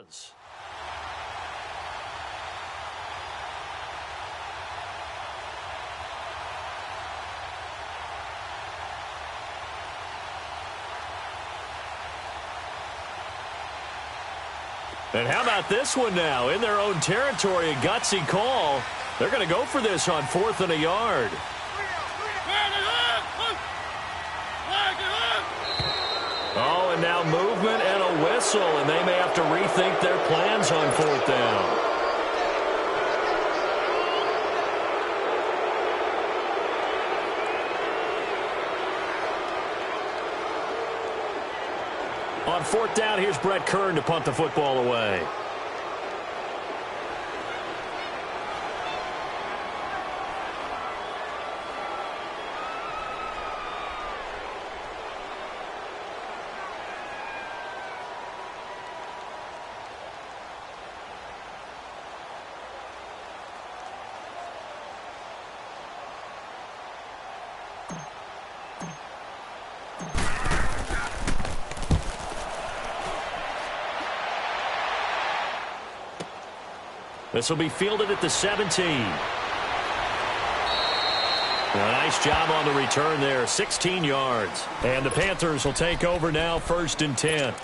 is. And how about this one now? In their own territory, a gutsy call. They're going to go for this on 4th and a yard. Oh, and now movement and a whistle, and they may have to rethink their plans on 4th down. On 4th down, here's Brett Kern to punt the football away. This will be fielded at the 17. Nice job on the return there, 16 yards. And the Panthers will take over now, 1st and 10.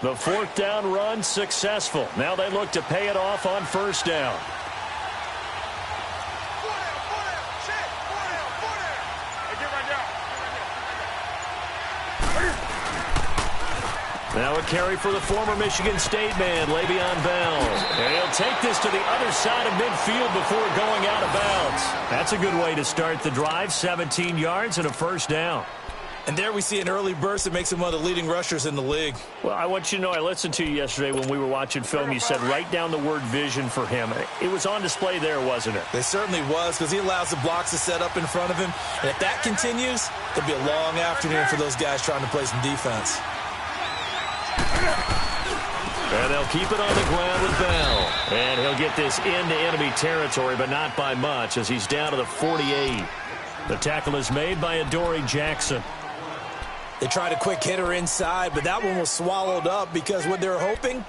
The 4th down run successful. Now they look to pay it off on 1st down. Now a carry for the former Michigan State man, Le'Veon Bell. And he'll take this to the other side of midfield before going out of bounds. That's a good way to start the drive, 17 yards and a 1st down. And there we see an early burst that makes him one of the leading rushers in the league. Well, I want you to know, I listened to you yesterday when we were watching film. You said write down the word vision for him. It was on display there, wasn't it? It certainly was, because he allows the blocks to set up in front of him. And if that continues, it'll be a long afternoon for those guys trying to play some defense. And they'll keep it on the ground with Bell. And he'll get this into enemy territory, but not by much, as he's down to the 48. The tackle is made by Adoree Jackson. They tried a quick hitter inside, but that one was swallowed up because what they're hoping,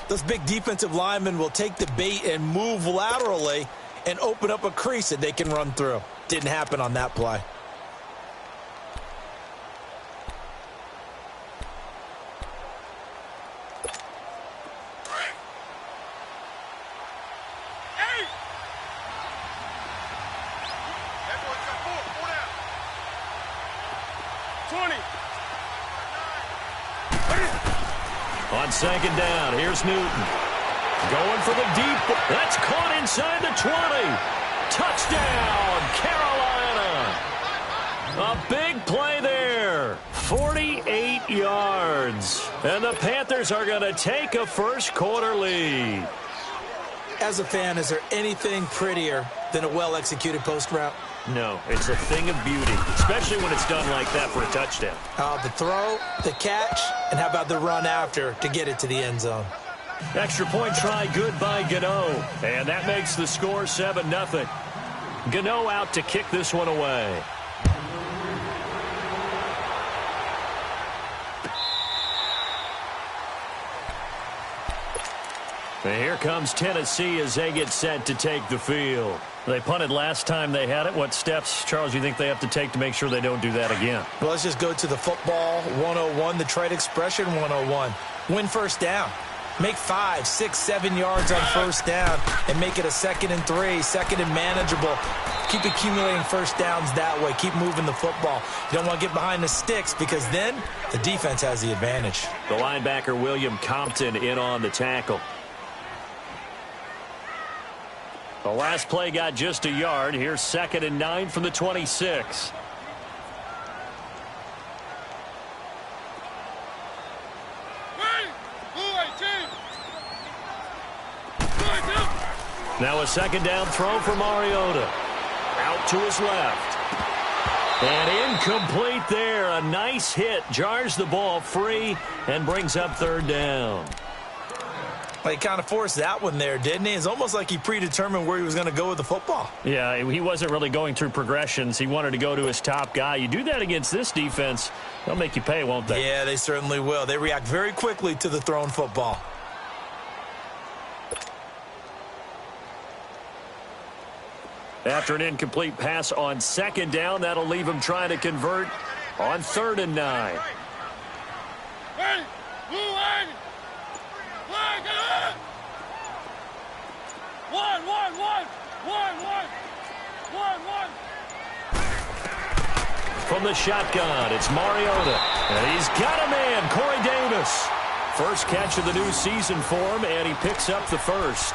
those big defensive linemen will take the bait and move laterally and open up a crease that they can run through. Didn't happen on that play. On 2nd down, here's Newton. Going for the deep. That's caught inside the 20. Touchdown, Carolina. A big play there. 48 yards. And the Panthers are going to take a 1st quarter lead. As a fan, is there anything prettier than a well-executed post route? No, it's a thing of beauty, especially when it's done like that for a touchdown. The throw, the catch, and how about the run after to get it to the end zone? Extra point try good by Gano. And that makes the score 7-0. Gano out to kick this one away. And here comes Tennessee as they get set to take the field. They punted last time they had it. What steps, Charles, you think they have to take to make sure they don't do that again? Well, let's just go to the football 101, the trade expression 101. Win 1st down. Make 5, 6, 7 yards on 1st down and make it a 2nd and 3, 2nd and manageable. Keep accumulating 1st downs that way. Keep moving the football. You don't want to get behind the sticks because then the defense has the advantage. The linebacker, William Compton, in on the tackle. The last play got just a yard. Here's 2nd and 9 from the 26. Now a 2nd down throw for Mariota. Out to his left. And incomplete there. A nice hit. Jars the ball free and brings up third down. Well, he kind of forced that one there, didn't he? It's almost like he predetermined where he was going to go with the football. Yeah, he wasn't really going through progressions. He wanted to go to his top guy. You do that against this defense, they'll make you pay, won't they? Yeah, they certainly will. They react very quickly to the thrown football. After an incomplete pass on second down, that'll leave him trying to convert on 3rd and 9. From the shotgun, it's Mariota. And he's got a man, Corey Davis. First catch of the new season for him, and he picks up the first.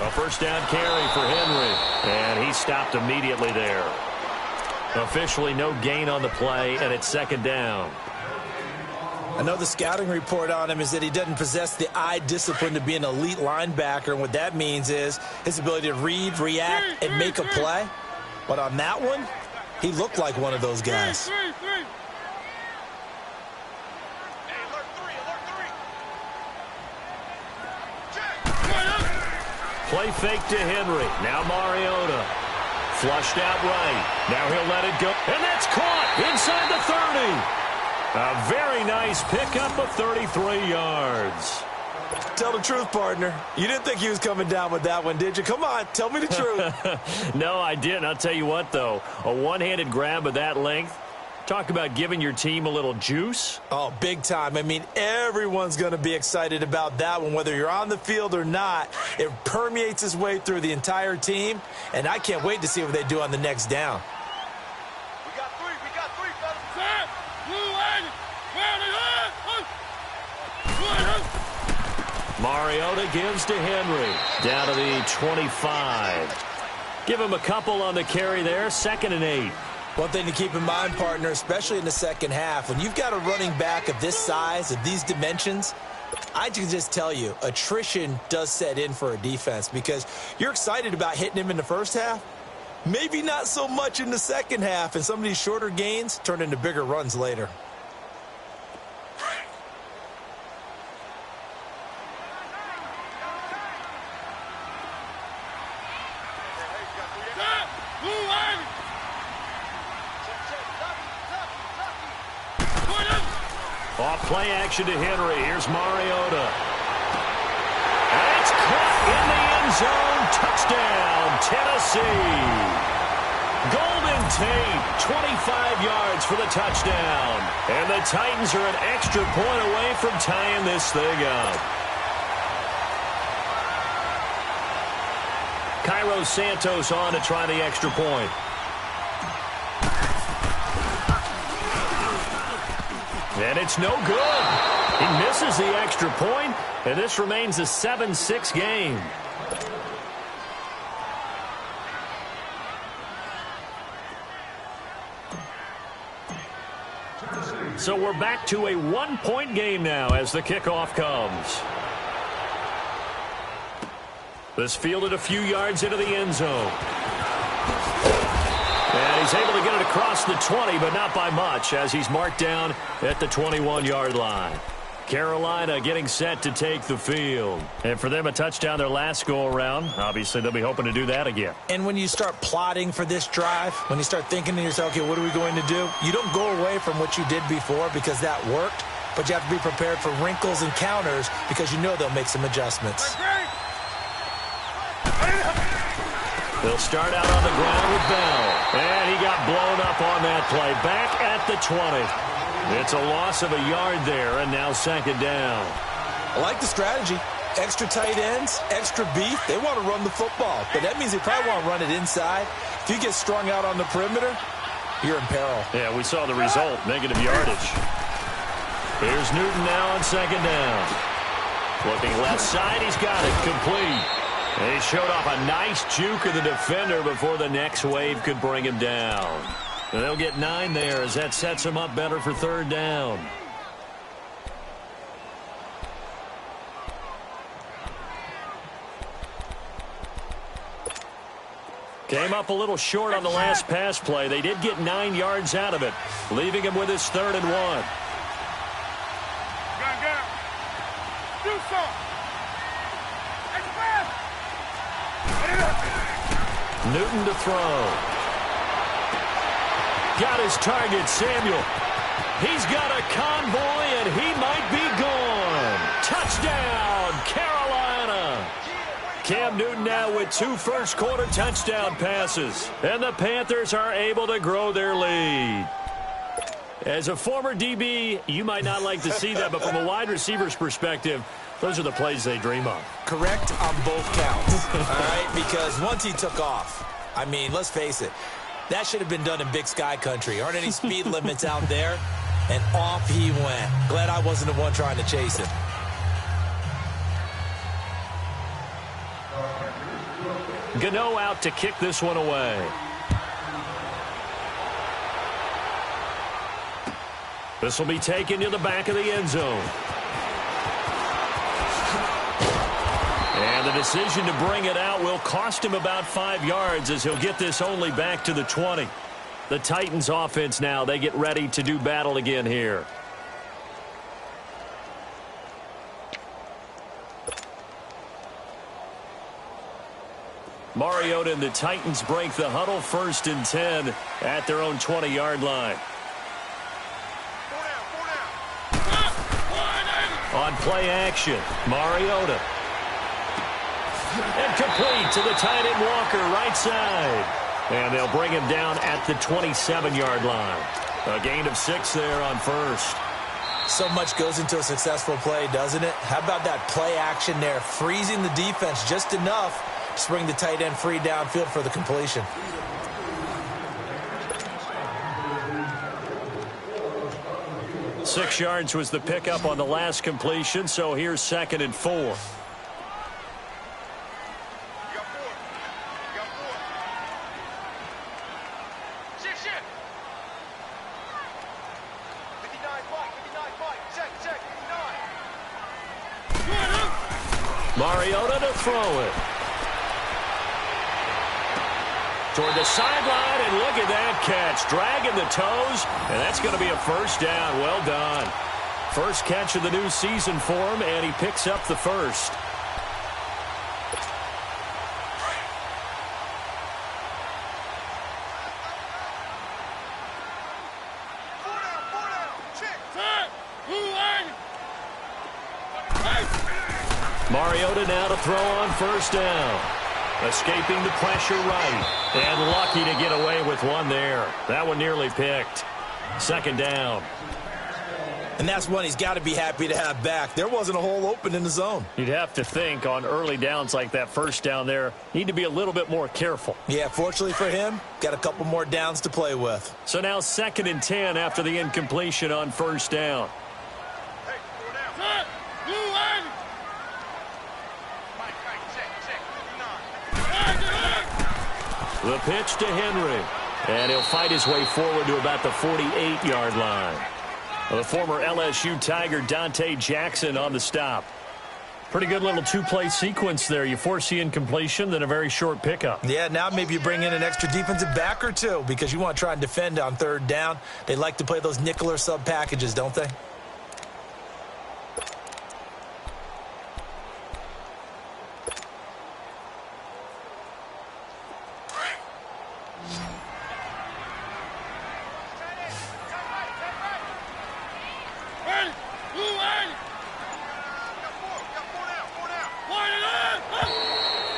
A first down carry for Henry, and he stopped immediately there. Officially no gain on the play, and it's 2nd down. I know the scouting report on him is that he doesn't possess the eye discipline to be an elite linebacker, and what that means is his ability to read, react, and make a play. But on that one, he looked like one of those guys. Play fake to Henry. Now Mariota. Flushed out right. Now he'll let it go. And that's caught inside the 30. A very nice pickup of 33 yards. Tell the truth, partner. You didn't think he was coming down with that one, did you? Come on, tell me the truth. No, I didn't. I'll tell you what, though. A one-handed grab of that length. Talk about giving your team a little juice. Oh, big time. I mean, everyone's going to be excited about that one, whether you're on the field or not. It permeates its way through the entire team, and I can't wait to see what they do on the next down. We got three, Mariota gives to Henry. Down to the 25. Give him a couple on the carry there. 2nd and 8. One thing to keep in mind, partner, especially in the second half, when you've got a running back of this size, of these dimensions, I can just tell you, attrition does set in for a defense because you're excited about hitting him in the first half, maybe not so much in the second half, and some of these shorter gains turn into bigger runs later. Off play action to Henry. Here's Mariota. And it's caught in the end zone. Touchdown, Tennessee. Golden Tate, 25 yards for the touchdown. And the Titans are an extra point away from tying this thing up. Cairo Santos on to try the extra point. And it's no good. He misses the extra point, and this remains a 7-6 game. So we're back to a one-point game now as the kickoff comes. This fielded a few yards into the end zone. And he's able to get it across the 20, but not by much, as he's marked down at the 21-yard line. Carolina getting set to take the field. And for them, a touchdown their last go-around. Obviously, they'll be hoping to do that again. And when you start plotting for this drive, when you start thinking to yourself, okay, what are we going to do? You don't go away from what you did before because that worked, but you have to be prepared for wrinkles and counters because you know they'll make some adjustments. They'll start out on the ground with Bell. And he got blown up on that play. Back at the 20. It's a loss of a yard there, and now 2nd down. I like the strategy. Extra tight ends, extra beef. They want to run the football, but that means they probably want to run it inside. If you get strung out on the perimeter, you're in peril. Yeah, we saw the result, negative yardage. Here's Newton now on 2nd down. Looking left side, he's got it, complete. And he showed off a nice juke of the defender before the next wave could bring him down. And they'll get 9 there as that sets him up better for third down. Came up a little short on the last pass play. They did get 9 yards out of it, leaving him with his 3rd and 1. Do something. Newton to throw. Got his target, Samuel. He's got a convoy, and he might be gone. Touchdown, Carolina. Cam Newton now with 2 first-quarter touchdown passes. And the Panthers are able to grow their lead. As a former DB, you might not like to see that, but from a wide receiver's perspective, those are the plays they dream of. Correct on both counts, all right? Because once he took off, I mean, let's face it, that should have been done in Big Sky country. Aren't any speed limits out there? And off he went. Glad I wasn't the one trying to chase him. Gano out to kick this one away. This will be taken to the back of the end zone. And the decision to bring it out will cost him about 5 yards as he'll get this only back to the 20. The Titans offense now, they get ready to do battle again here. Mariota and the Titans break the huddle, 1st and 10 at their own 20-yard line. On play action, Mariota. And complete to the tight end Walker, right side. And they'll bring him down at the 27-yard line. A gain of 6 there on 1st. So much goes into a successful play, doesn't it? How about that play action there, freezing the defense just enough to bring the tight end free downfield for the completion. Six yards was the pickup on the last completion, so here's 2nd and 4. Mariota to throw it. Toward the sideline, and look at that catch. Dragging the toes, and that's going to be a 1st down. Well done. First catch of the new season for him, and he picks up the 1st. Mariota now to throw on 1st down. Escaping the pressure right. And lucky to get away with one there. That one nearly picked. 2nd down. And that's one he's got to be happy to have back. There wasn't a hole open in the zone. You'd have to think on early downs like that 1st down there, need to be a little bit more careful. Yeah, fortunately for him, got a couple more downs to play with. So now 2nd and 10 after the incompletion on 1st down. The pitch to Henry. And he'll fight his way forward to about the 48-yard line. The former LSU Tiger Dante Jackson on the stop. Pretty good little 2-play sequence there. You foresee incompletion, then a very short pickup. Yeah, now maybe you bring in an extra defensive back or two because you want to try and defend on 3rd down. They like to play those nickel or sub packages, don't they?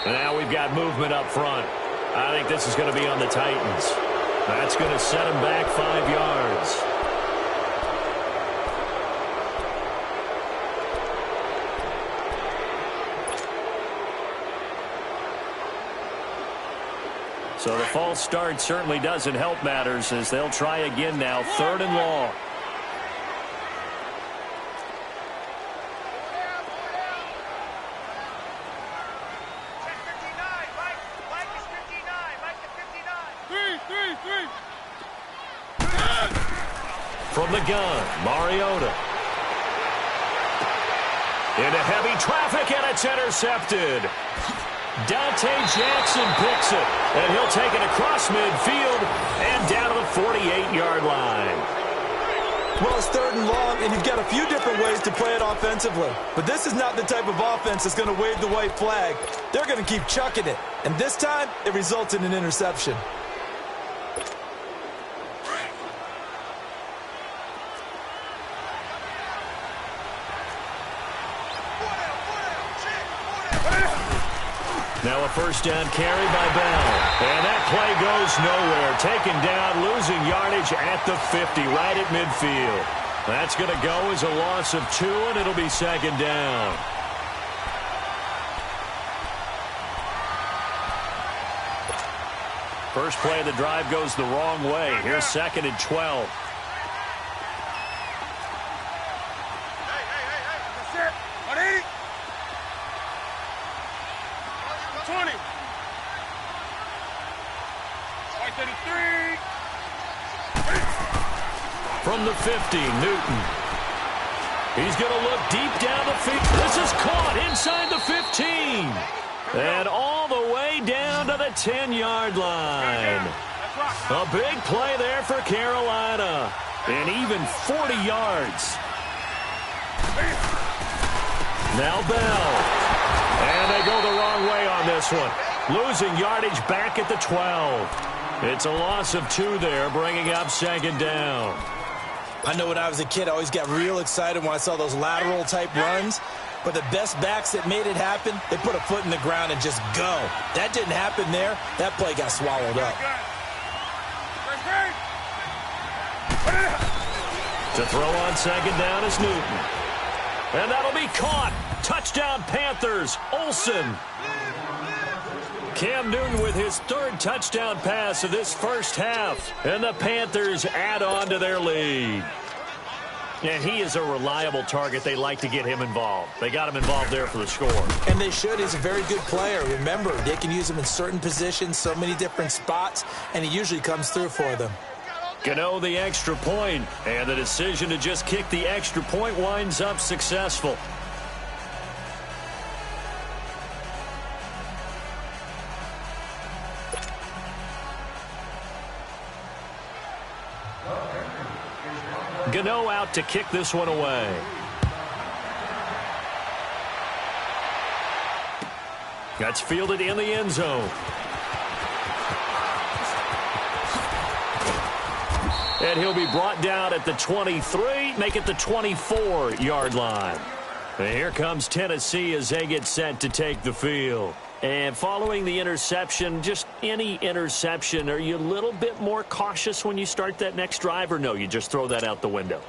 Now we've got movement up front. I think this is going to be on the Titans. That's going to set them back 5 yards. So the false start certainly doesn't help matters as they'll try again now. 3rd and long. From the gun, Mariota. Into heavy traffic, and it's intercepted. Dante Jackson picks it, and he'll take it across midfield and down to the 48-yard line. Well, it's 3rd and long, and you've got a few different ways to play it offensively. But this is not the type of offense that's going to wave the white flag. They're going to keep chucking it. And this time, it results in an interception. Now a first down carry by Bell. And that play goes nowhere. Taken down, losing yardage at the 50, right at midfield. That's going to go as a loss of 2, and it'll be 2nd down. First play of the drive goes the wrong way. Here's 2nd and 12. That's it. 180. 20. 33. From the 50, Newton. He's going to look deep down the field. This is caught inside the 15. And all the way down to the 10-yard line. A big play there for Carolina. And even 40 yards. Now Bell. And they go the wrong way on this one. Losing yardage back at the 12. It's a loss of 2 there, bringing up 2nd down. I know when I was a kid, I always got real excited when I saw those lateral-type runs. But the best backs that made it happen, they put a foot in the ground and just go. That didn't happen there. That play got swallowed up. To throw on 2nd down is Newton. And that'll be caught. Touchdown Panthers. Olsen. Cam Newton with his 3rd touchdown pass of this first half. And the Panthers add on to their lead. And he is a reliable target. They like to get him involved. They got him involved there for the score. And they should. He's a very good player. Remember, they can use him in certain positions, so many different spots, and he usually comes through for them. Gano the extra point, and the decision to just kick the extra point winds up successful. Gano out to kick this one away. That's fielded in the end zone. And he'll be brought down at the 23, make it the 24-yard line. And here comes Tennessee as they get set to take the field. And following the interception, just any interception, are you a little bit more cautious when you start that next drive, or no, you just throw that out the window?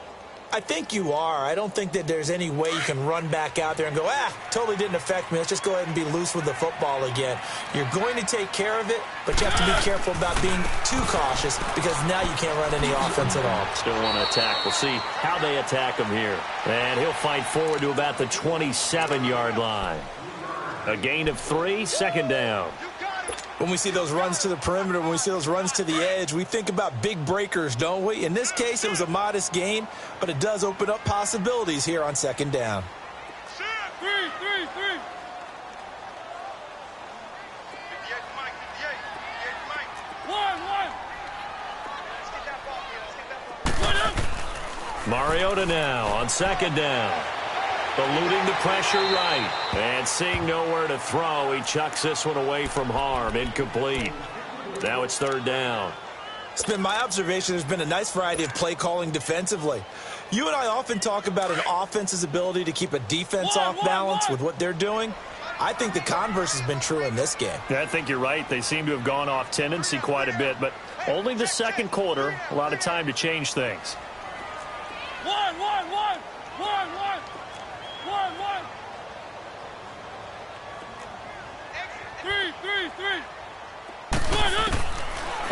I think you are. I don't think that there's any way you can run back out there and go, totally didn't affect me. Let's just go ahead and be loose with the football again. You're going to take care of it, but you have to be careful about being too cautious because now you can't run any offense at all. Still want to attack. We'll see how they attack him here. And he'll fight forward to about the 27-yard line. A gain of 3, 2nd down. When we see those runs to the perimeter, when we see those runs to the edge, we think about big breakers, don't we? In this case, it was a modest gain, but it does open up possibilities here on 2nd down. 3. 1. Mariota now on 2nd down. Eluding the pressure right. And seeing nowhere to throw, he chucks this one away from harm. Incomplete. Now it's 3rd down. It's been my observation there's been a nice variety of play calling defensively. You and I often talk about an offense's ability to keep a defense off balance with what they're doing. I think the converse has been true in this game. Yeah, I think you're right. They seem to have gone off tendency quite a bit, but only the 2nd quarter. A lot of time to change things. 1. 3.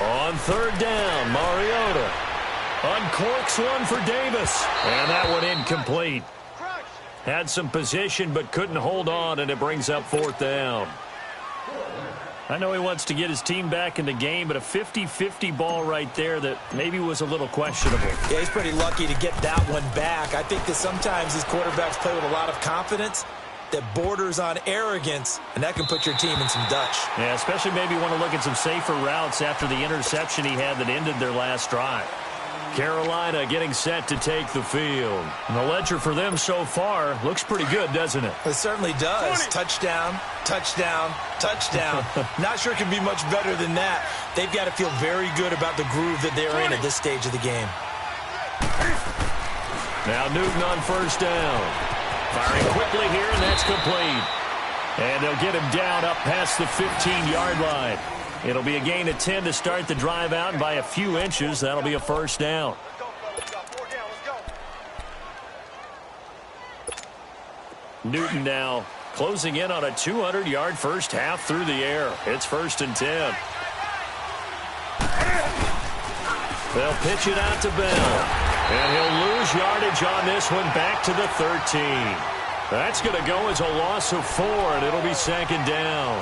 On 3rd down, Mariota uncorks one for Davis. And that one incomplete. Had some position but couldn't hold on, and it brings up 4th down. I know he wants to get his team back in the game, but a 50-50 ball right there that maybe was a little questionable. Yeah, he's pretty lucky to get that one back. I think that sometimes these quarterbacks play with a lot of confidence that borders on arrogance, and that can put your team in some Dutch. Yeah, especially maybe want to look at some safer routes after the interception he had that ended their last drive. Carolina getting set to take the field. And the ledger for them so far looks pretty good, doesn't it? It certainly does. 20. Touchdown, touchdown, touchdown. Not sure it can be much better than that. They've got to feel very good about the groove that they're in at this stage of the game. Now Newton on first down. Firing quickly here, and that's complete. And they'll get him down up past the 15-yard line. It'll be a gain of 10 to start the drive out, and by a few inches, that'll be a first down. Newton now closing in on a 200-yard first half through the air. It's 1st and 10. They'll pitch it out to Bell. And he'll lose yardage on this one back to the 13. That's going to go as a loss of 4, and it'll be 2nd down.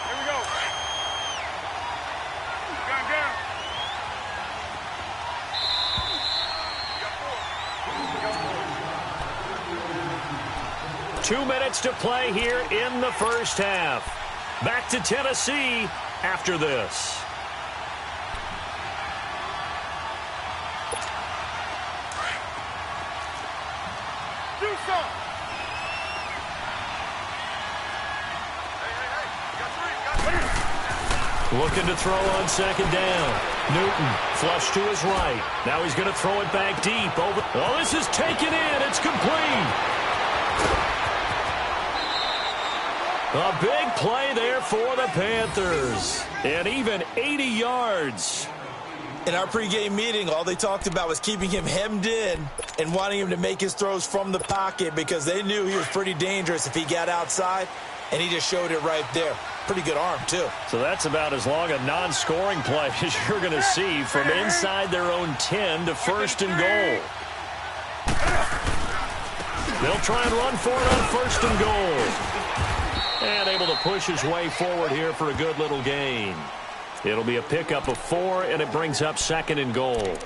Here we go. Down. 2 minutes to play here in the first half. Back to Tennessee after this. Do some. Hey. Looking to throw on 2nd down. Newton flush to his right. Now he's going to throw it back deep. Oh, this is taken in. It's complete. A big play there for the Panthers. And even 80 yards. In our pregame meeting, all they talked about was keeping him hemmed in and wanting him to make his throws from the pocket because they knew he was pretty dangerous if he got outside, and he just showed it right there. Pretty good arm, too. So that's about as long a non-scoring play as you're going to see from inside their own 10 to 1st and goal. They'll try and run for it on 1st and goal. And able to push his way forward here for a good little gain. It'll be a pickup of 4, and it brings up 2nd and goal.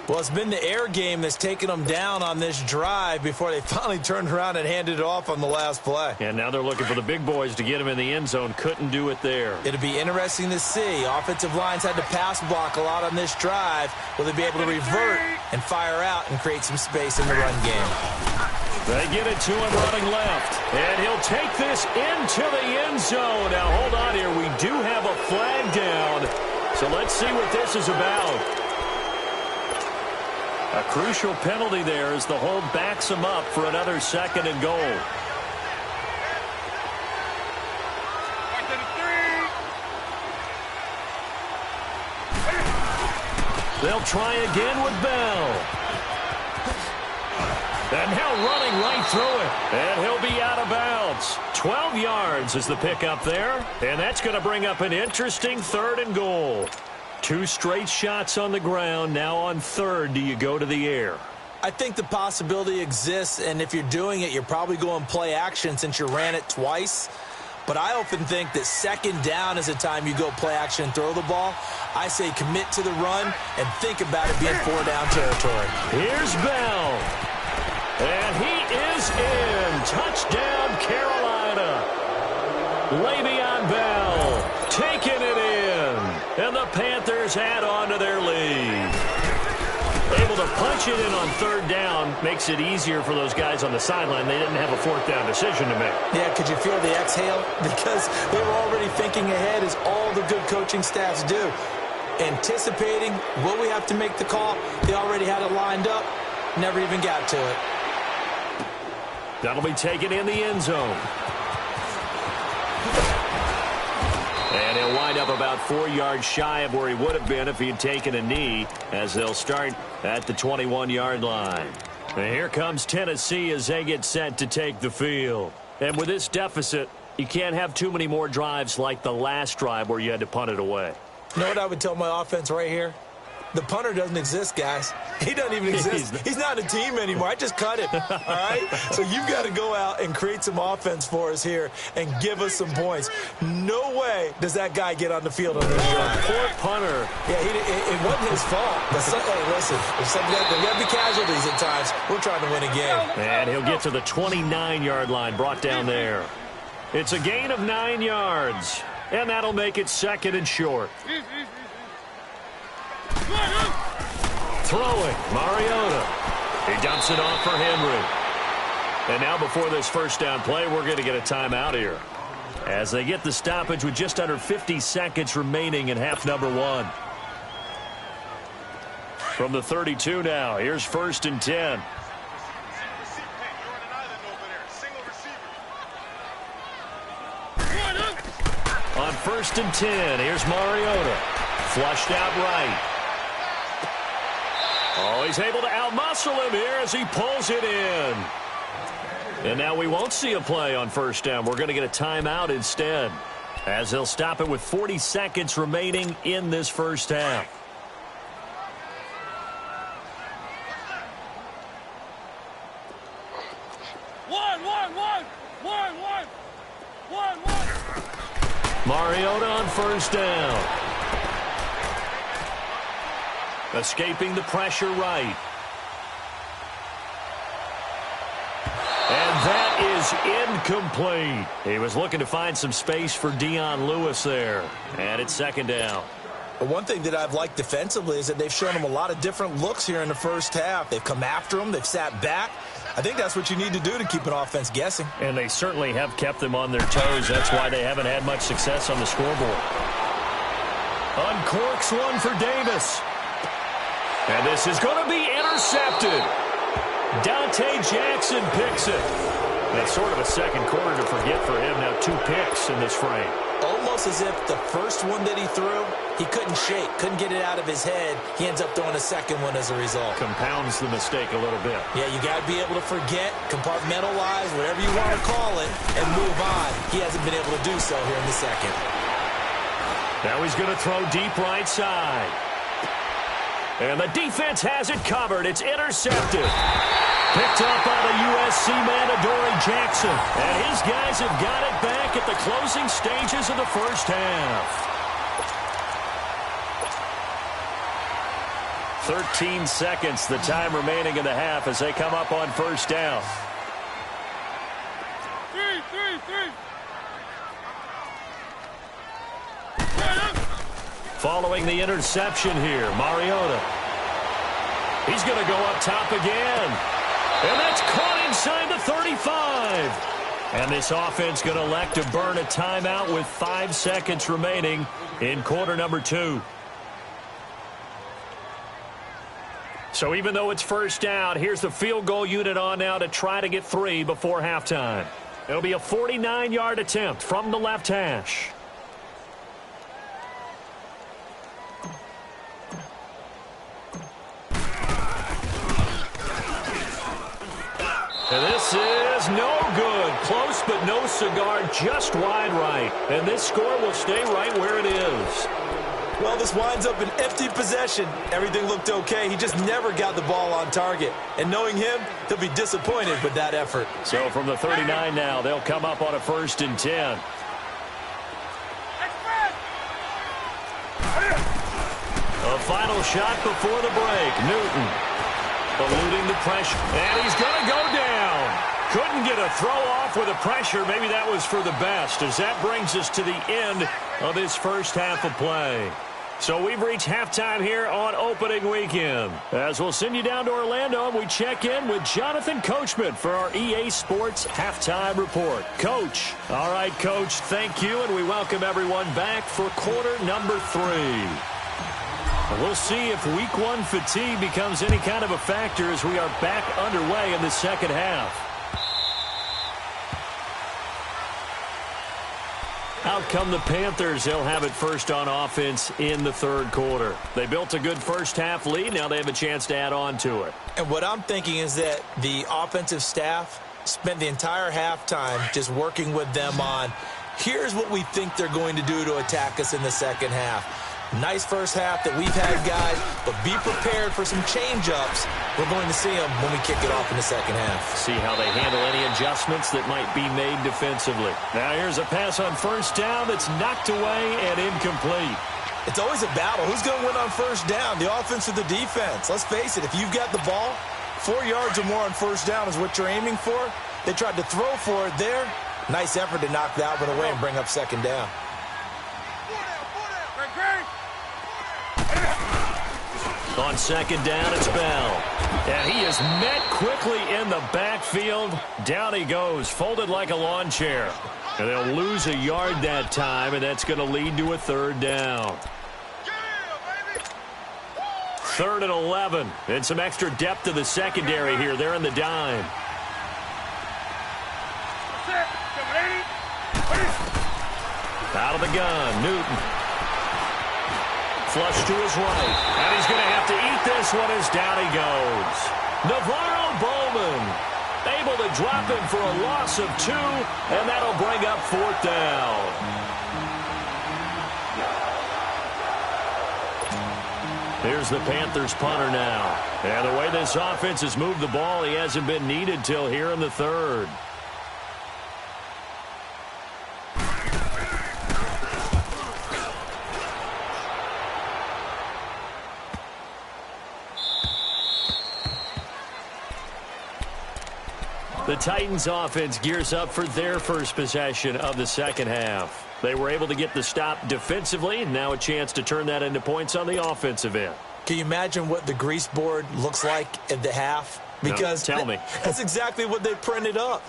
Well, it's been the air game that's taken them down on this drive before they finally turned around and handed it off on the last play. And now they're looking for the big boys to get him in the end zone. Couldn't do it there. It'll be interesting to see. Offensive lines had to pass block a lot on this drive. Will they be able to revert and fire out and create some space in the run game? They get it to him running left. And he'll take this into the end zone. Now, hold on here. We do have a flag down. So let's see what this is about. A crucial penalty there as the hold backs him up for another 2nd and goal. Back to the 3. They'll try again with Bell. And now running right through it. And he'll be out of bounds. 12 yards is the pickup there. And that's going to bring up an interesting 3rd and goal. 2 straight shots on the ground. Now on 3rd, do you go to the air? I think the possibility exists, and if you're doing it, you're probably going play action since you ran it twice. But I often think that 2nd down is the time you go play action and throw the ball. I say commit to the run and think about it being 4-down territory. Here's Bell. And he is in. Touchdown, Carolina. Le'Veon Bell taking it in. And the Panthers add on to their lead. Able to punch it in on 3rd down makes it easier for those guys on the sideline. They didn't have a 4th down decision to make. Yeah, could you feel the exhale? Because they were already thinking ahead, as all the good coaching staffs do. Anticipating, will we have to make the call? They already had it lined up. Never even got to it. That'll be taken in the end zone. And he'll wind up about 4 yards shy of where he would have been if he had taken a knee, as they'll start at the 21-yard line. And here comes Tennessee as they get set to take the field. And with this deficit, you can't have too many more drives like the last drive where you had to punt it away. You know what I would tell my offense right here? The punter doesn't exist, guys. He doesn't even exist. He's not a team anymore. I just cut him, all right? So you've got to go out and create some offense for us here and give us some points. No way does that guy get on the field on this drive. Poor punter. Yeah, it wasn't his fault. But hey, listen, there's got to be casualties at times. We're trying to win a game. And he'll get to the 29-yard line, brought down there. It's a gain of 9 yards, and that'll make it 2nd and short. Throwing, Mariota. He dumps it off for Henry. And now before this first down play, we're going to get a timeout here, as they get the stoppage with just under 50 seconds remaining in half number 1. From the 32 now, here's 1st and 10. On 1st and 10, here's Mariota. Flushed out right. Oh, he's able to outmuscle him here as he pulls it in. And now we won't see a play on 1st down. We're going to get a timeout instead, as they'll stop it with 40 seconds remaining in this first half. Mariota on 1st down. Escaping the pressure right. And that is incomplete. He was looking to find some space for Dion Lewis there. And it's 2nd down. But one thing that I've liked defensively is that they've shown him a lot of different looks here in the first half. They've come after him. They've sat back. I think that's what you need to do to keep an offense guessing. And they certainly have kept them on their toes. That's why they haven't had much success on the scoreboard. Uncorks one for Davis. And this is going to be intercepted. Dante Jackson picks it. That's sort of a second quarter to forget for him. Now 2 picks in this frame. Almost as if the first one that he threw, he couldn't shake, couldn't get it out of his head. He ends up throwing a second one as a result. Compounds the mistake a little bit. Yeah, you got to be able to forget, compartmentalize, whatever you want to call it, and move on. He hasn't been able to do so here in the second. Now he's going to throw deep right side. And the defense has it covered. It's intercepted. Picked up by the USC man, Adoree Jackson. And his guys have got it back at the closing stages of the first half. 13 seconds, the time remaining in the half as they come up on 1st down. 3. Following the interception here, Mariota. He's going to go up top again. And that's caught inside the 35. And this offense going to elect to burn a timeout with 5 seconds remaining in quarter number 2. So even though it's 1st down, here's the field goal unit on now to try to get 3 before halftime. It'll be a 49-yard attempt from the left hash. And this is no good. Close but no cigar, just wide right. And this score will stay right where it is. Well, this winds up an empty possession. Everything looked okay. He just never got the ball on target. And knowing him, he'll be disappointed with that effort. So from the 39 now, they'll come up on a 1st and 10. A final shot before the break. Newton eluding the pressure. And he's going to go down. Couldn't get a throw off with the pressure. Maybe that was for the best, as that brings us to the end of this first half of play. So we've reached halftime here on opening weekend. As we'll send you down to Orlando, and we check in with Jonathan Coachman for our EA Sports Halftime Report. Coach. All right, Coach, thank you, and we welcome everyone back for quarter number 3. We'll see if week 1 fatigue becomes any kind of a factor as we are back underway in the second half. Out come the Panthers. They'll have it first on offense in the third quarter. They built a good first half lead. Now they have a chance to add on to it. And what I'm thinking is that the offensive staff spent the entire halftime just working with them on, here's what we think they're going to do to attack us in the second half. Nice first half that we've had, guys, but be prepared for some change-ups. We're going to see them when we kick it off in the second half. See how they handle any adjustments that might be made defensively. Now here's a pass on first down that's knocked away and incomplete. It's always a battle. Who's going to win on first down, the offense or the defense? Let's face it, if you've got the ball, 4 yards or more on first down is what you're aiming for. They tried to throw for it there. Nice effort to knock that one away and bring up second down. On second down, it's Bell. And he is met quickly in the backfield. Down he goes, folded like a lawn chair. And they'll lose a yard that time, and that's going to lead to a third down. 3rd and 11. And some extra depth to the secondary here. They're in the dime. Out of the gun, Newton. Flush to his right. And he's going to have to eat this one as down he goes. Navarro Bowman able to drop him for a loss of 2, and that'll bring up 4th down. Here's the Panthers punter now. And the way this offense has moved the ball, he hasn't been needed till here in the 3rd. The Titans offense gears up for their first possession of the second half. They were able to get the stop defensively, and now a chance to turn that into points on the offensive end. Can you imagine what the grease board looks like at the half? Because no, tell me. That's exactly what they printed up.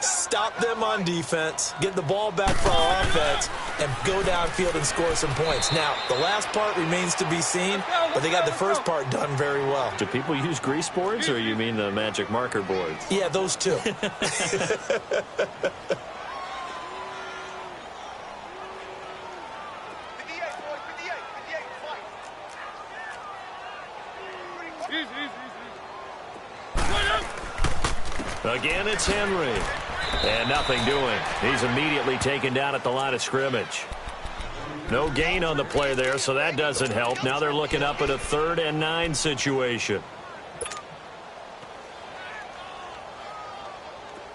Stop them on defense, get the ball back for our offense, and go downfield and score some points. Now, the last part remains to be seen, but they got the first part done very well. Do people use grease boards, or you mean the magic marker boards? Yeah, those two. Again, it's Henry. And nothing doing. He's immediately taken down at the line of scrimmage. No gain on the play there, so that doesn't help. Now they're looking up at a 3rd and 9 situation.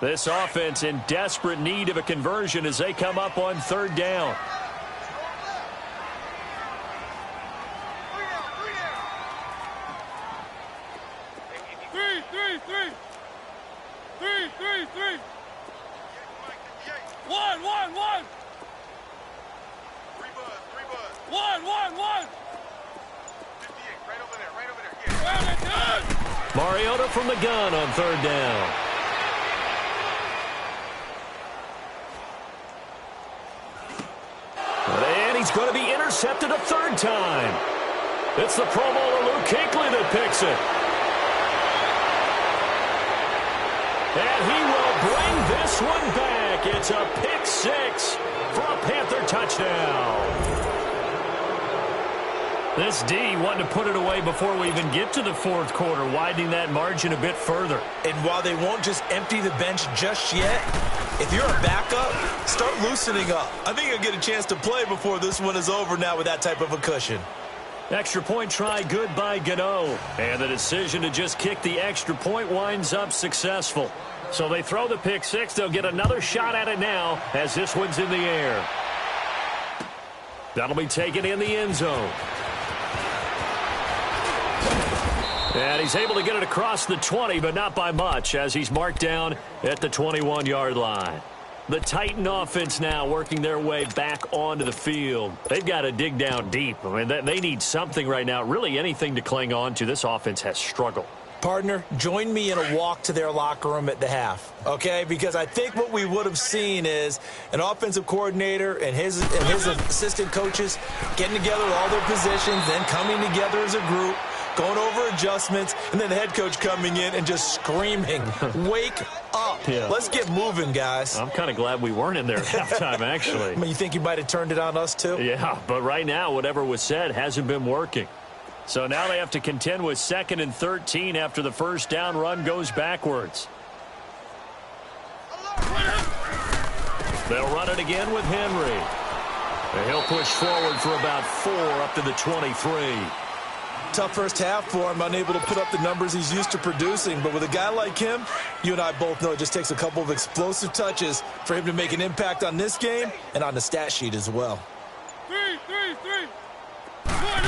This offense in desperate need of a conversion as they come up on 3rd down. Mariota from the gun on 3rd down. And he's going to be intercepted a 3rd time. It's the Pro Bowler Luke Kuechly that picks it. And he will bring this one back. It's a pick 6 for a Panther touchdown. This D wanting to put it away before we even get to the 4th quarter, widening that margin a bit further. And while they won't just empty the bench just yet, if you're a backup, start loosening up. I think you'll get a chance to play before this one is over now with that type of a cushion. Extra point try good by Gano. And the decision to just kick the extra point winds up successful. So they throw the pick 6. They'll get another shot at it now as this one's in the air. That'll be taken in the end zone. And he's able to get it across the 20, but not by much, as he's marked down at the 21-yard line. The Titan offense now working their way back onto the field. They've got to dig down deep. I mean, they need something right now, really anything to cling on to. This offense has struggled. Partner, join me in a walk to their locker room at the half, okay? Because I think what we would have seen is an offensive coordinator and his assistant coaches getting together with all their positions, then coming together as a group, going over adjustments, and then the head coach coming in and just screaming, wake up. Yeah. Let's get moving, guys. I'm kind of glad we weren't in there at halftime, actually. I mean, you think you might have turned it on us, too? Yeah, but right now, whatever was said hasn't been working. So now they have to contend with 2nd and 13 after the first down run goes backwards. They'll run it again with Henry. And he'll push forward for about 4 up to the 23. Tough first half for him, unable to put up the numbers he's used to producing. But with a guy like him, you and I both know it just takes a couple of explosive touches for him to make an impact on this game and on the stat sheet as well. 3. One,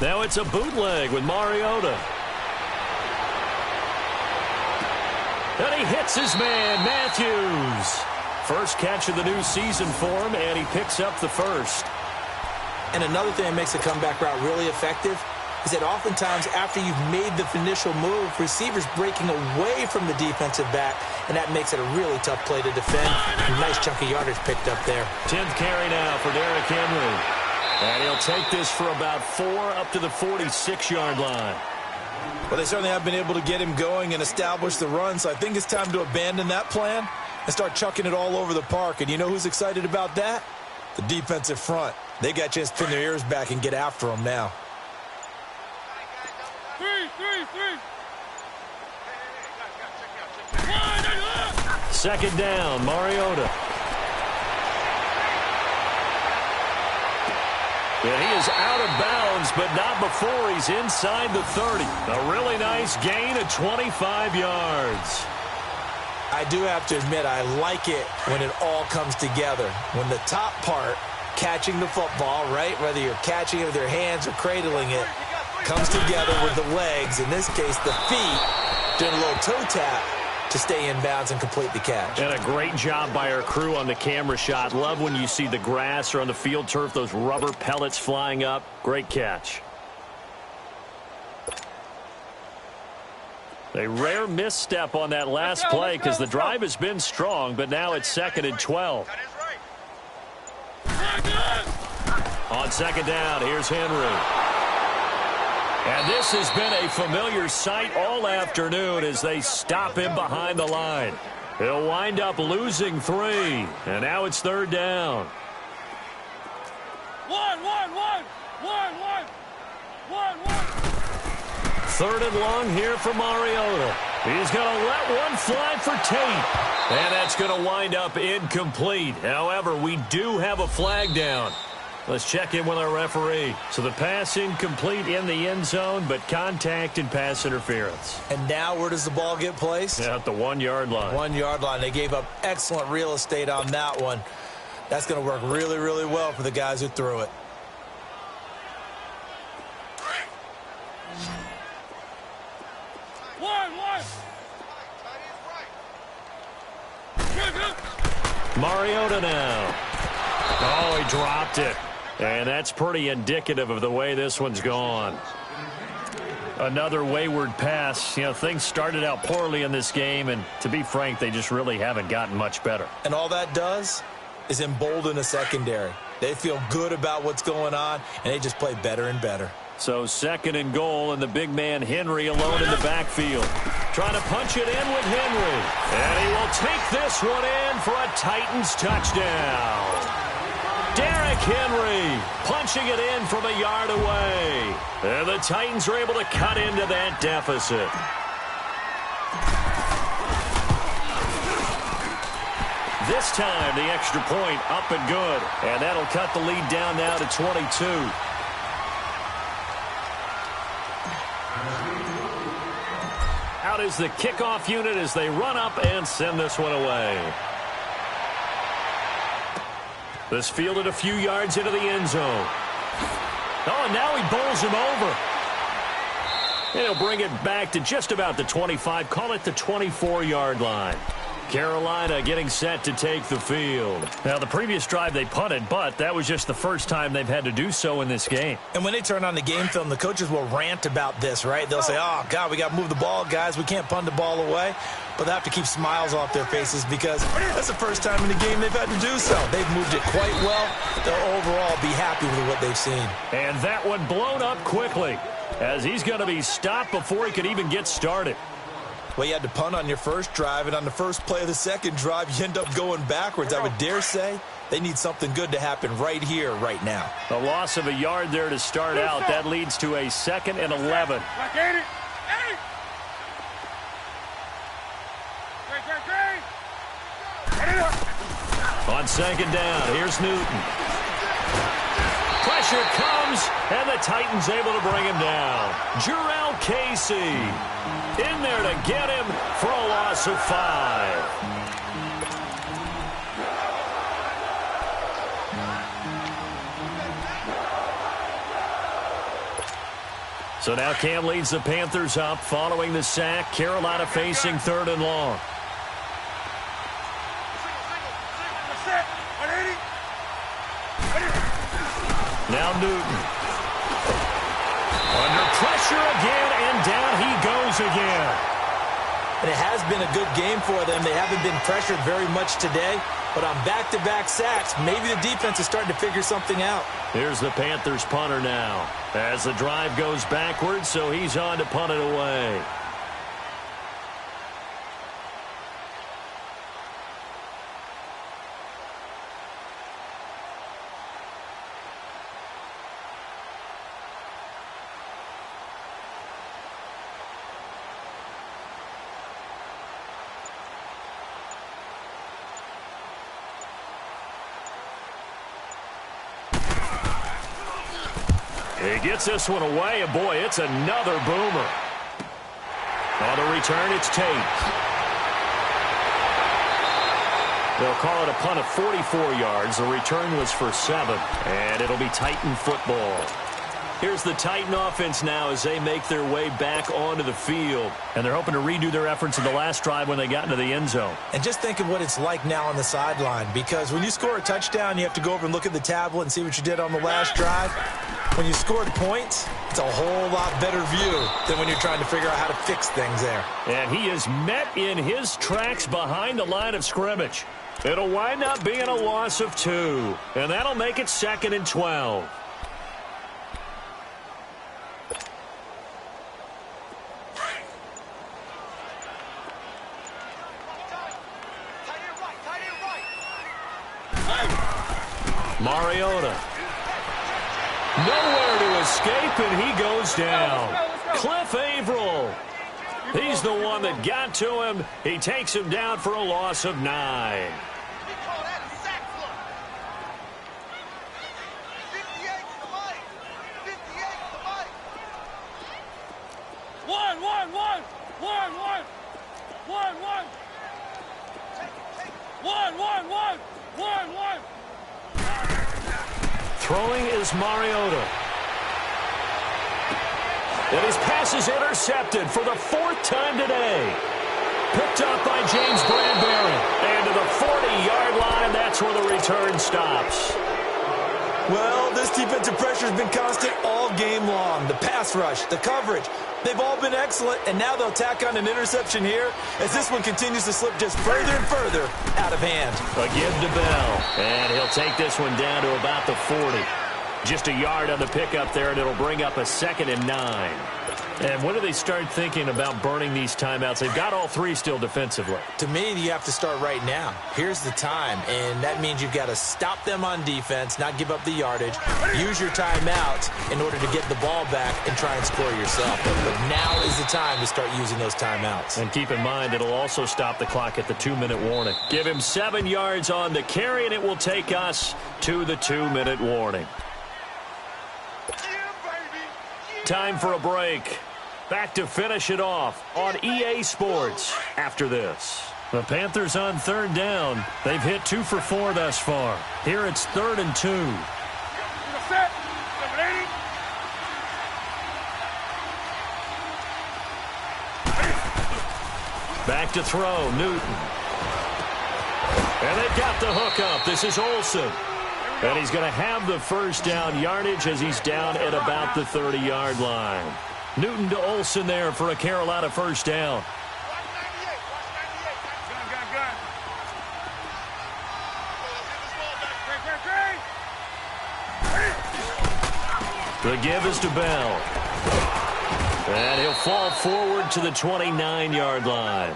now it's a bootleg with Mariota. And he hits his man, Matthews. First catch of the new season for him, and he picks up the first. And another thing that makes a comeback route really effective is that oftentimes after you've made the initial move, receivers breaking away from the defensive back, and that makes it a really tough play to defend. A nice chunk of yardage picked up there. 10th carry now for Derrick Henry. And he'll take this for about 4 up to the 46-yard line. Well, they certainly have been able to get him going and establish the run, so I think it's time to abandon that plan and start chucking it all over the park. And you know who's excited about that? The defensive front. They got a chance to pin their ears back and get after him now. 3. Second down, Mariota. And he is out of bounds, but not before he's inside the 30. A really nice gain of 25 yards. I do have to admit, I like it when it all comes together. When the top part, catching the football, right, whether you're catching it with your hands or cradling it, comes together with the legs, in this case the feet, doing a little toe tap to stay in bounds and complete the catch. And a great job by our crew on the camera shot. Love when you see the grass or on the field turf, those rubber pellets flying up. Great catch. A rare misstep on that last play because the drive has been strong, but now it's 2nd and 12. On second down, here's Henry. And this has been a familiar sight all afternoon as they stop him behind the line. He'll wind up losing 3, and now it's 3rd down. 3rd and long here for Mariota. He's going to let one fly for Tate. And that's going to wind up incomplete. However, we do have a flag down. Let's check in with our referee. So the pass incomplete in the end zone, but contact and pass interference. And now where does the ball get placed? At the 1-yard line. 1-yard line. They gave up excellent real estate on that one. That's going to work really, really well for the guys who threw it. Mariota now. Oh, he dropped it. And that's pretty indicative of the way this one's gone. Another wayward pass. You know, things started out poorly in this game, and to be frank, they just really haven't gotten much better. And all that does is embolden a secondary. They feel good about what's going on, and they just play better and better. So 2nd and goal, and the big man Henry alone in the backfield. Trying to punch it in with Henry. And he will take this one in for a Titans touchdown. Derrick Henry punching it in from a yard away. And the Titans are able to cut into that deficit. This time, the extra point up and good. And that'll cut the lead down now to 22. Out is the kickoff unit as they run up and send this one away. This fielded a few yards into the end zone. Oh, and now he bowls him over. And he'll bring it back to just about the 25, call it the 24-yard line. Carolina getting set to take the field. Now, the previous drive they punted, but that was just the first time they've had to do so in this game. And when they turn on the game film, the coaches will rant about this, right? They'll say, oh, God, we got to move the ball, guys. We can't punt the ball away. But they have to keep smiles off their faces because that's the first time in the game they've had to do so. They've moved it quite well. They'll overall be happy with what they've seen. And that one blown up quickly as he's going to be stopped before he could even get started. Well, you had to punt on your first drive, and on the first play of the second drive, you end up going backwards. I would dare say they need something good to happen right here, right now. The loss of a yard there to start out. That leads to a 2nd and 11. On second down, here's Newton. Pressure comes, and the Titans able to bring him down. Jurrell Casey in there to get him for a loss of 5. So now Cam leads the Panthers up following the sack. Carolina facing 3rd and long. Now Newton. Under pressure again, and down he goes again. And it has been a good game for them. They haven't been pressured very much today, but on back-to-back sacks, maybe the defense is starting to figure something out. Here's the Panthers punter now as the drive goes backwards, so he's on to punt it away. He gets this one away, and boy, it's another boomer. On the return, it's Tate. They'll call it a punt of 44 yards. The return was for 7, and it'll be Titan football. Here's the Titan offense now as they make their way back onto the field. And they're hoping to redo their efforts in the last drive when they got into the end zone. And just think of what it's like now on the sideline, because when you score a touchdown, you have to go over and look at the tablet and see what you did on the last drive. When you scored points, it's a whole lot better view than when you're trying to figure out how to fix things there. And he is met in his tracks behind the line of scrimmage. It'll wind up being a loss of 2, and that'll make it 2nd and 12. Mariota. Nowhere to escape, and he goes down. Cliff Averill. He's the one that got to him. He takes him down for a loss of 9. Throwing is Mariota. And his pass is intercepted for the 4th time today. Picked up by James Bradbury. And to the 40-yard line, that's where the return stops. Well, this defensive pressure has been constant all game long. The pass rush, the coverage, they've all been excellent, and now they'll tack on an interception here as this one continues to slip just further and further out of hand. A give to Bell, and he'll take this one down to about the 40. Just a yard on the pickup there, and it'll bring up a 2nd and 9. And when do they start thinking about burning these timeouts? They've got all 3 still defensively. To me, you have to start right now. Here's the time, and that means you've got to stop them on defense, not give up the yardage, use your timeout in order to get the ball back and try and score yourself. But now is the time to start using those timeouts. And keep in mind, it'll also stop the clock at the 2-minute warning. Give him 7 yards on the carry, and it will take us to the 2-minute warning. Time for a break. Back to finish it off on EA Sports after this. The Panthers on 3rd down. They've hit 2 for 4 thus far. Here it's 3rd and 2. Back to throw, Newton. And they've got the hook up. This is Olsen. And he's going to have the 1st down yardage as he's down at about the 30-yard line. Newton to Olsen there for a Carolina 1st down. The give is to Bell. And he'll fall forward to the 29-yard line.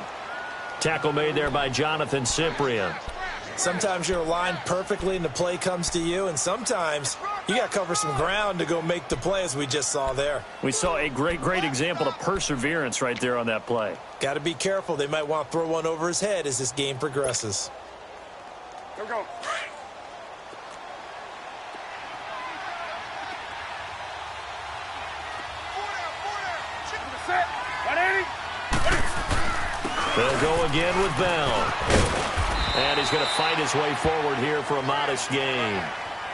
Tackle made there by Jonathan Cyprien. Sometimes you're aligned perfectly and the play comes to you, and sometimes you got to cover some ground to go make the play, as we just saw there. We saw a great example of perseverance right there on that play. Got to be careful. They might want to throw one over his head as this game progresses. Go. They'll go again with Bell. And he's going to fight his way forward here for a modest gain.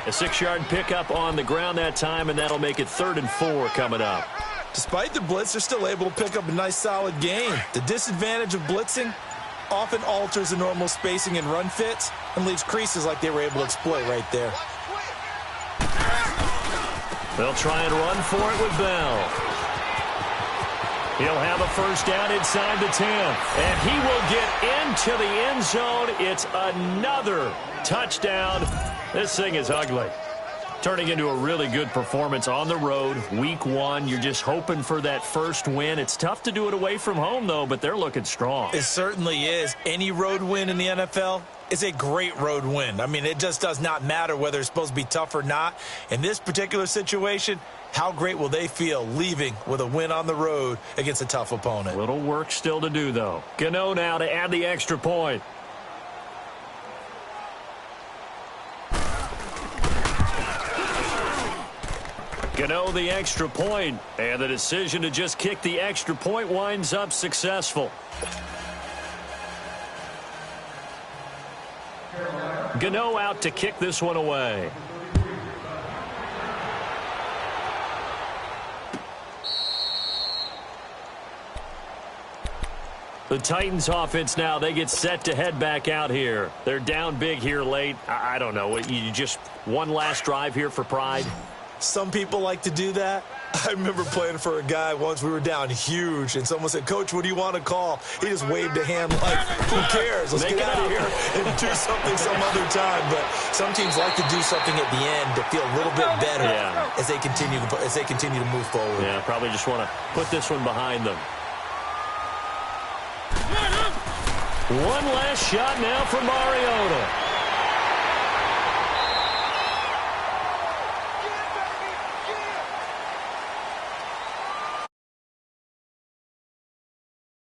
A 6-yard pickup on the ground that time, and that'll make it 3rd and 4 coming up. Despite the blitz, they're still able to pick up a nice, solid gain. The disadvantage of blitzing often alters the normal spacing and run fits and leaves creases like they were able to exploit right there. They'll try and run for it with Bell. He'll have a first down inside the 10. And he will get into the end zone. It's another touchdown. This thing is ugly. Turning into a really good performance on the road, week 1. You're just hoping for that first win. It's tough to do it away from home, though, but they're looking strong. It certainly is. Any road win in the NFL is a great road win. I mean, it just does not matter whether it's supposed to be tough or not. In this particular situation, how great will they feel leaving with a win on the road against a tough opponent? Little work still to do, though. Gano now to add the extra point. Gano the extra point, and the decision to just kick the extra point winds up successful. Gano out to kick this one away. The Titans offense now, they get set to head back out here. They're down big here late. I don't know. You just one last drive here for pride? Some people like to do that. I remember playing for a guy once. We were down huge, and someone said, "Coach, what do you want to call?" He just waved a hand like, "Who cares? Let's get out of here and do something some other time." But some teams like to do something at the end to feel a little bit better as they continue to move forward. Yeah, probably just want to put this one behind them. One last shot now for Mariota.